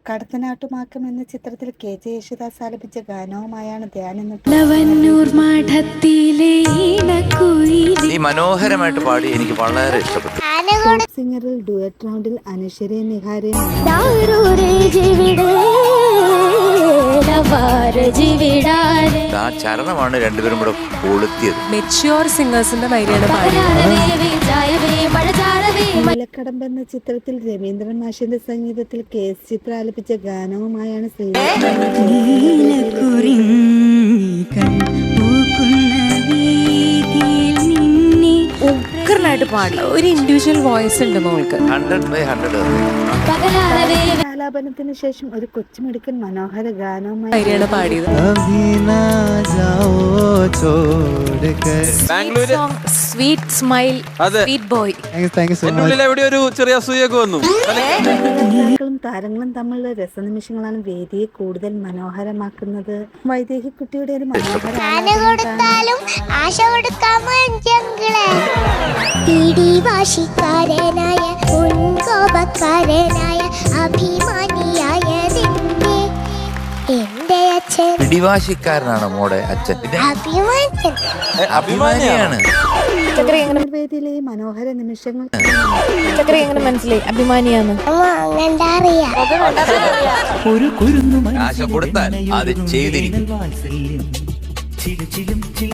കടത്തനാട്ടുമാക്കം എന്ന ചിത്രത്തിൽ കെ.ജെ. യേശുദാസ് ആലപിച്ച ഗാനവുമായാണ് ധ്യാൻ എന്ന ഈ മനോഹരമായിട്ട് പാടി എനിക്ക് വളരെ ഇഷ്ടപ്പെട്ടു. സിംഗറിൽ ഡുവറ്റ് റൗണ്ടിൽ അനശ്വരയും നിഹാരയും ആ ചരണമാണ് രണ്ടുപേരും കൂടെ കൊളുത്തിയത്. മെച്യൂർ സിംഗേഴ്സിന്റെ മൈരിയാണ് പാടിയത്. നീലക്കടമ്പ് എന്ന ചിത്രത്തിൽ രവീന്ദ്രൻ മാഷിന്റെ സംഗീതത്തിൽ കെ.എസ്. ചിത്ര ആലപിച്ച ഗാനവുമായാണ് ഉഗ്രനായിട്ട് പാടി. ഒരു ഇൻഡിവിജ്വൽ വോയിസ് ഉണ്ട് മോൾക്ക്. 100/100 ആലാപനത്തിന് ശേഷം ഒരു കൊച്ചുമിടുക്കൻ മനോഹര ഗാനവുമായി മൈരിയാണ് പാടിയത്. Sweet smile, sweet boy. എവിടെ ഒരു ചെറിയ അസൂയൊക്കെ വന്നു. താരങ്ങളും തമ്മിലുള്ള രസനിമിഷങ്ങളാണ് വേദിയെ കൂടുതൽ മനോഹരമാക്കുന്നത്. വൈദേഹി കുട്ടിയുടെ ഒരു മനോഹര പിടിവാശിക്കാരനാണ് മോടെ അച്ഛൻ. അഭിമാനിയാണ്. വേദിയിലെ ഈ മനോഹര നിമിഷങ്ങൾ മനസ്സിലായി, അഭിമാനിയാണ്. ആശ കൊടുത്താൽ അത് ചെയ്തിരിക്കും.